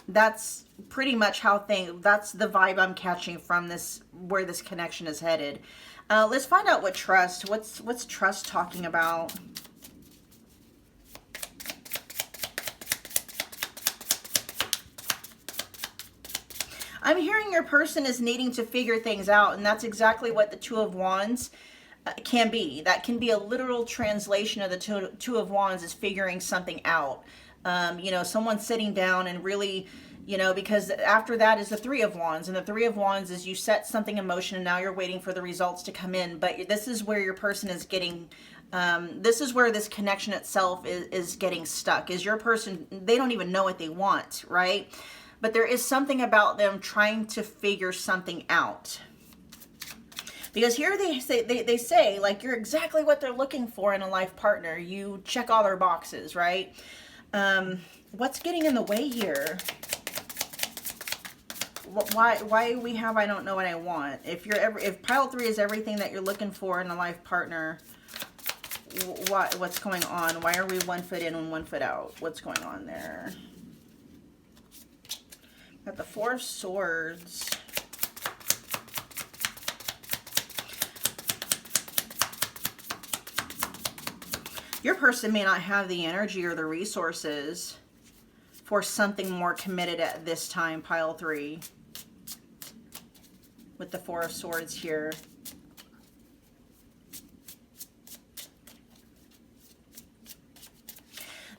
That's pretty much how that's the vibe I'm catching from this, where this connection is headed. Let's find out what trust, what's trust talking about? I'm hearing your person is needing to figure things out, and that's exactly what the Two of Wands can be. That can be a literal translation of the Two of Wands, is figuring something out. You know, someone sitting down and really, you know, because after that is the Three of Wands, and the Three of Wands is you set something in motion and now you're waiting for the results to come in. But this is where your person is getting, this is where this connection itself is getting stuck. Is your person, they don't even know what they want, right? But there is something about them trying to figure something out. Because here they say like, you're exactly what they're looking for in a life partner. You check all their boxes, right? What's getting in the way here? Why we have I don't know what I want? If pile 3 is everything that you're looking for in a life partner, what's going on? Why are we 1 foot in and 1 foot out? What's going on there? Got the Four of Swords. Your person may not have the energy or the resources for something more committed at this time, pile 3. With the Four of Swords here.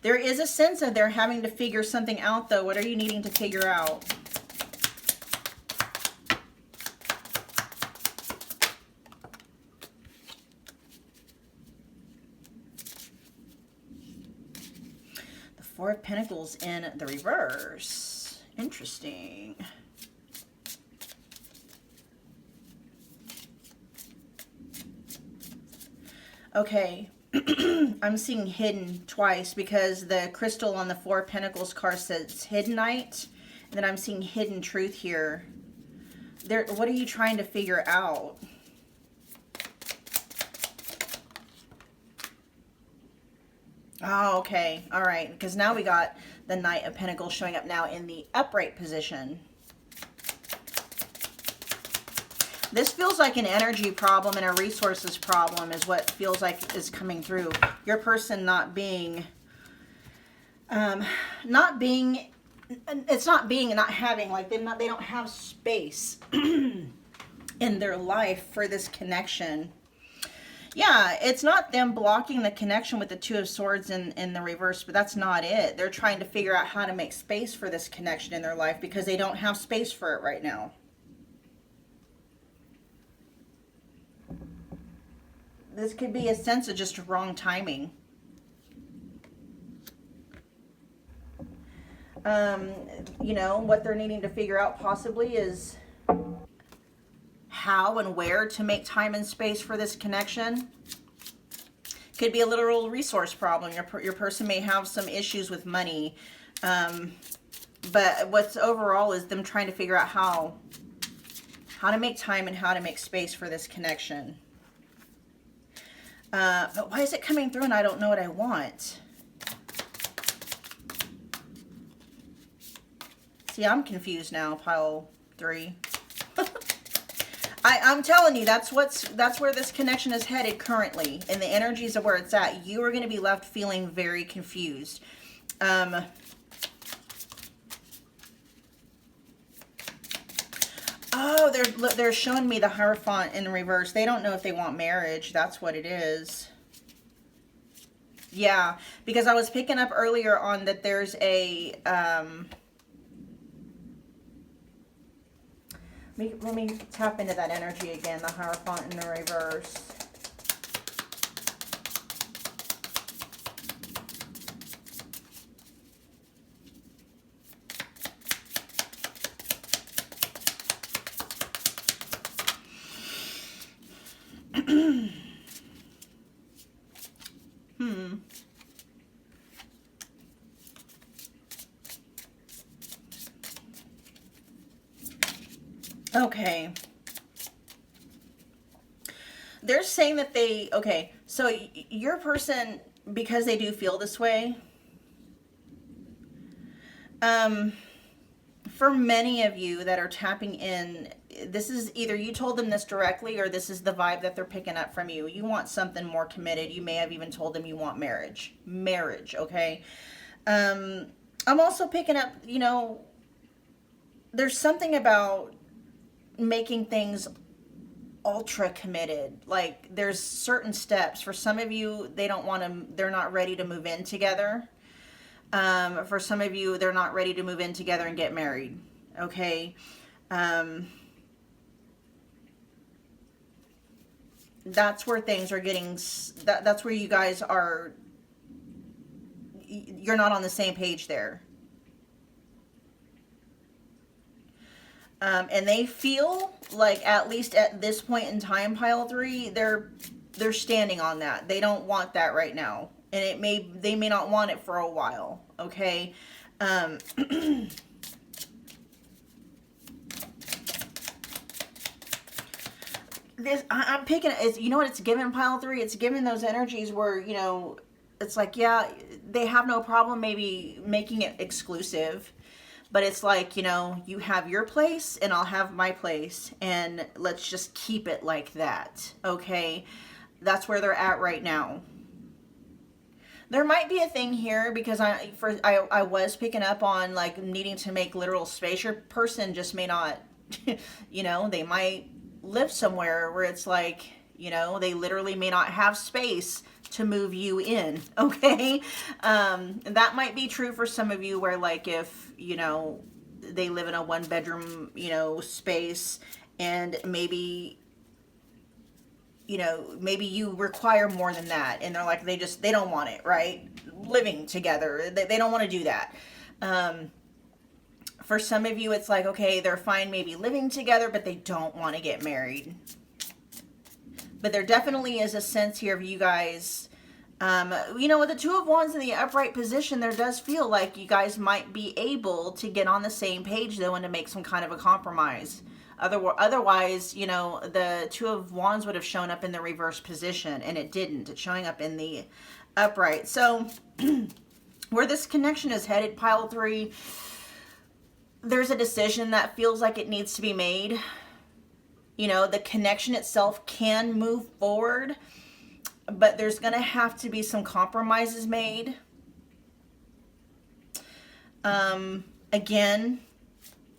There is a sense of they're having to figure something out, though. What are you needing to figure out? The Four of Pentacles in the reverse. Interesting. Okay. I'm seeing hidden twice because the crystal on the Four of Pentacles card says Hidden Night, Then I'm seeing hidden truth here. What are you trying to figure out? Oh, okay. All right. Because now we got the Knight of Pentacles showing up now in the upright position. This feels like an energy problem and a resources problem is what feels like is coming through. Your person not being, it's not being and not having, like they don't have space in their life for this connection. Yeah, it's not them blocking the connection with the Two of Swords in the reverse, but that's not it. They're trying to figure out how to make space for this connection in their life because they don't have space for it right now. This could be a sense of just wrong timing. You know, what they're needing to figure out possibly is how and where to make time and space for this connection. Could be a literal resource problem. Your person may have some issues with money. But what's overall is them trying to figure out how to make time and how to make space for this connection. But why is it coming through and I don't know what I want? See, I'm confused now, pile 3. I'm telling you, that's where this connection is headed currently. And the energies of where it's at, you are going to be left feeling very confused. Oh, they're showing me the Hierophant in reverse. They don't know if they want marriage. That's what it is. Yeah, because I was picking up earlier on that there's a... let me tap into that energy again, the Hierophant in the reverse. Okay. They're saying that okay, so your person, because they do feel this way, for many of you that are tapping in, this is either you told them this directly or this is the vibe that they're picking up from you. You want something more committed. You may have even told them you want marriage. Marriage, okay? I'm also picking up, you know, there's something about making things ultra committed. Like there's certain steps. For some of you, they're not ready to move in together. For some of you, they're not ready to move in together and get married. Okay. That's where things are getting, that's where you guys are, you're not on the same page there. And they feel like, at least at this point in time, pile 3, they're standing on that. They don't want that right now. And they may not want it for a while. Okay. I'm picking, you know what it's given, pile 3? It's given those energies where, you know, it's like, yeah, they have no problem maybe making it exclusive. But it's like, you know, you have your place and I'll have my place. And let's just keep it like that. Okay. That's where they're at right now. There might be a thing here because I was picking up on like needing to make literal space. Your person just may not, you know, they might live somewhere where it's like, you know, they literally may not have space to move you in. Okay. That might be true for some of you where, like, if, you know, they live in a 1-bedroom, you know, space and maybe, you know, maybe you require more than that. And they're like, they don't want it, right? Living together. They don't want to do that. For some of you, it's like, okay, they're fine maybe living together, but they don't want to get married. But there definitely is a sense here of you guys You know, with the Two of Wands in the upright position, there does feel like you guys might be able to get on the same page, though, and to make some kind of a compromise. Otherwise, you know, the Two of Wands would have shown up in the reverse position, and it didn't. It's showing up in the upright. So, where this connection is headed, pile 3, there's a decision that feels like it needs to be made. You know, the connection itself can move forward, but there's going to have to be some compromises made. Again,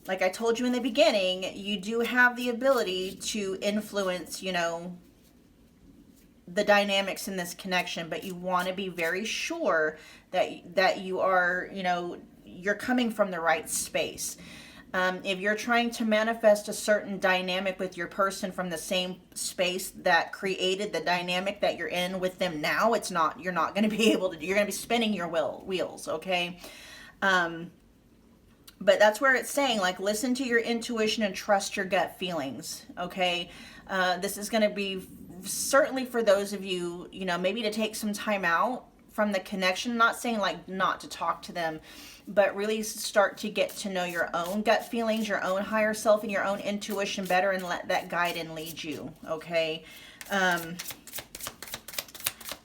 like I told you in the beginning, you do have the ability to influence, you know, the dynamics in this connection, but you want to be very sure that you are, you know, you're coming from the right space. If you're trying to manifest a certain dynamic with your person from the same space that created the dynamic that you're in with them now, you're not going to be able to, you're going to be spinning your wheels, okay? But that's where it's saying, like, listen to your intuition and trust your gut feelings, okay? This is going to be certainly for those of you, you know, maybe to take some time out from the connection. Not saying like not to talk to them, but really start to get to know your own gut feelings, your own higher self, and your own intuition better, and let that guide and lead you, okay?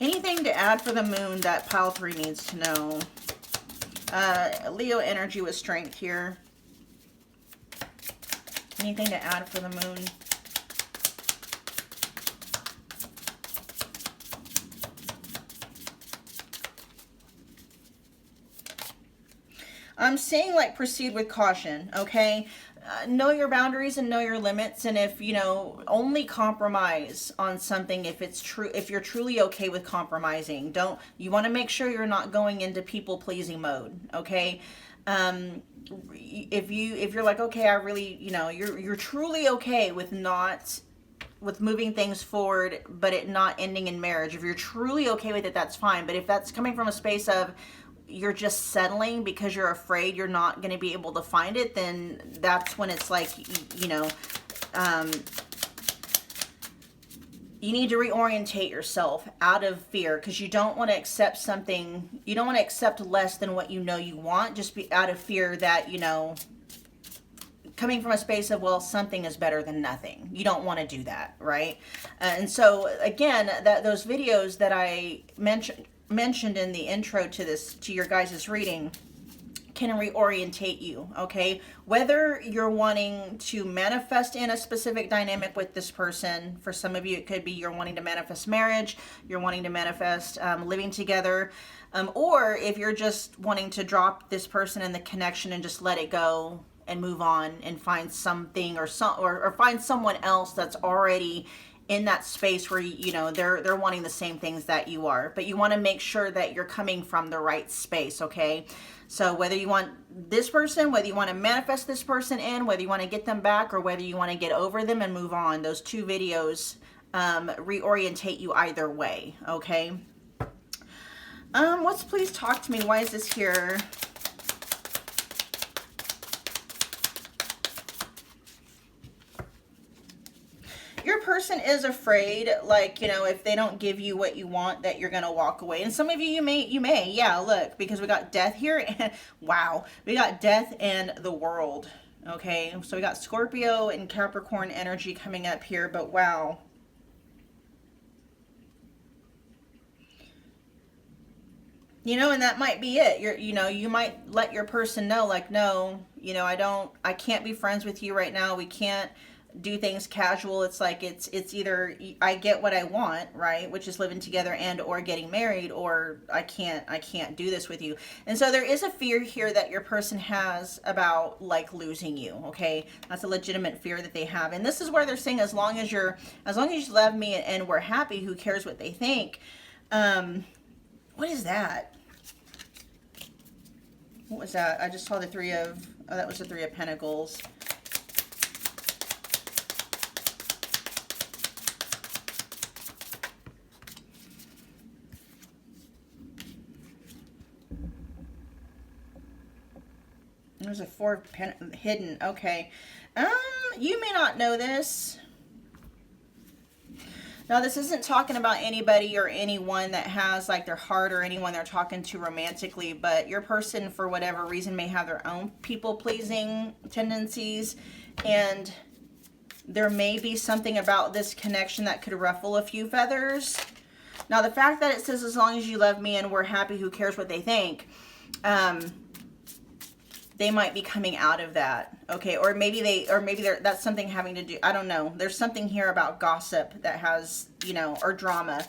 Anything to add for the moon that pile 3 needs to know? Leo energy with strength here. Anything to add for the moon? I'm saying, like, proceed with caution, okay? Know your boundaries and know your limits, and if, you know, only compromise on something if it's true, if you're truly okay with compromising. You want to make sure you're not going into people-pleasing mode, okay? If you're like, okay, I really, you know, you're truly okay with moving things forward, but it not ending in marriage. If you're truly okay with it, that's fine. But if that's coming from a space of you're just settling because you're afraid you're not going to be able to find it, then that's when it's like, you know, you need to reorientate yourself out of fear, because you don't want to accept something, you don't want to accept less than what you know you want, just be out of fear that, you know, coming from a space of, well, something is better than nothing. You don't want to do that, right? And so again, those videos that I mentioned in the intro to your guys' reading can reorientate you, okay? Whether you're wanting to manifest in a specific dynamic with this person, for some of you it could be you're wanting to manifest marriage, you're wanting to manifest living together, or if you're just wanting to drop this person and the connection and just let it go and move on and find something or find someone else that's already in that space where, you know, they're wanting the same things that you are, but you want to make sure that you're coming from the right space, okay? So whether you want this person, whether you want to manifest this person in, whether you want to get them back, or whether you want to get over them and move on, those 2 videos reorientate you either way, okay? Let's please talk to me. Why is this here? Your person is afraid, like, you know, if they don't give you what you want, that you're going to walk away. And some of you may, yeah, look, because we got death here. And wow, we got death and the world. Okay, so we got Scorpio and Capricorn energy coming up here, but wow. You know, and that might be it. You know, you might let your person know, like, no, you know, I can't be friends with you right now. We can't do things casual. It's like, it's either I get what I want, right, which is living together and or getting married, or I can't do this with you. And so there is a fear here that your person has about, like, losing you, okay? That's a legitimate fear that they have. And this is where they're saying, as long as you love me and we're happy, who cares what they think? What is that? What was that? I just saw the that was the 3 of Pentacles. There's a 4 of hidden. Okay. You may not know this. Now, this isn't talking about anybody or anyone that has like their heart or anyone they're talking to romantically, but your person, for whatever reason, may have their own people-pleasing tendencies, and there may be something about this connection that could ruffle a few feathers. Now, the fact that it says, as long as you love me and we're happy, who cares what they think, they might be coming out of that, okay? Or maybe that's something having to do, I don't know. There's something here about gossip that has, you know, or drama.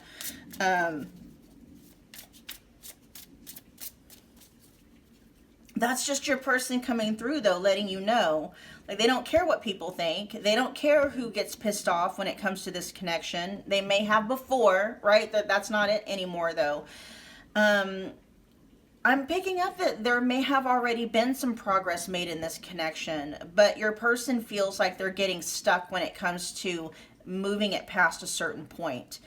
That's just your person coming through, though, letting you know. Like, they don't care what people think. They don't care who gets pissed off when it comes to this connection. They may have before, right? That's not it anymore, though. I'm picking up that there may have already been some progress made in this connection, but your person feels like they're getting stuck when it comes to moving it past a certain point.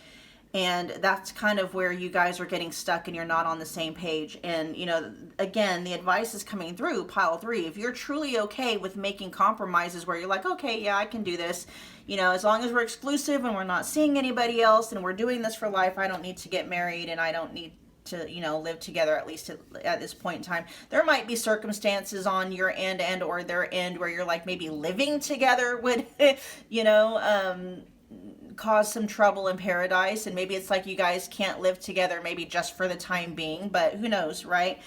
And that's kind of where you guys are getting stuck and you're not on the same page. And, you know, again, the advice is coming through, pile 3. If you're truly okay with making compromises where you're like, okay, yeah, I can do this. You know, as long as we're exclusive and we're not seeing anybody else and we're doing this for life, I don't need to get married and I don't need to, you know, live together, at least at this point in time. There might be circumstances on your end and or their end where you're like maybe living together would, you know, cause some trouble in paradise, and maybe it's like you guys can't live together maybe just for the time being, but who knows, right?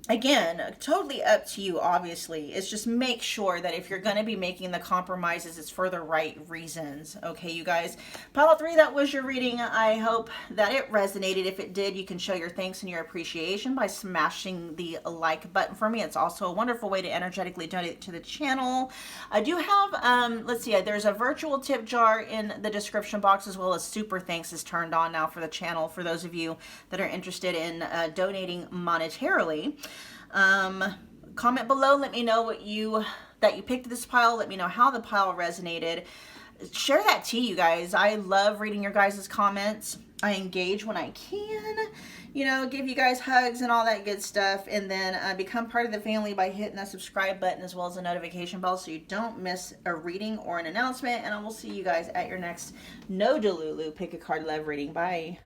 Again, totally up to you, obviously. It's just make sure that if you're going to be making the compromises, it's for the right reasons. Okay, you guys? Pile 3, that was your reading. I hope that it resonated. If it did, you can show your thanks and your appreciation by smashing the like button for me. It's also a wonderful way to energetically donate to the channel. I do have, let's see, there's a virtual tip jar in the description box, as well as super thanks is turned on now for the channel for those of you that are interested in donating monetarily. Comment below, let me know that you picked this pile. Let me know how the pile resonated. Share that tea, you guys. I love reading your guys' comments. I engage when I can, you know, give you guys hugs and all that good stuff, and then become part of the family by hitting that subscribe button as well as the notification bell so you don't miss a reading or an announcement. And I will see you guys at your next No Delulu Pick a Card Love reading. Bye.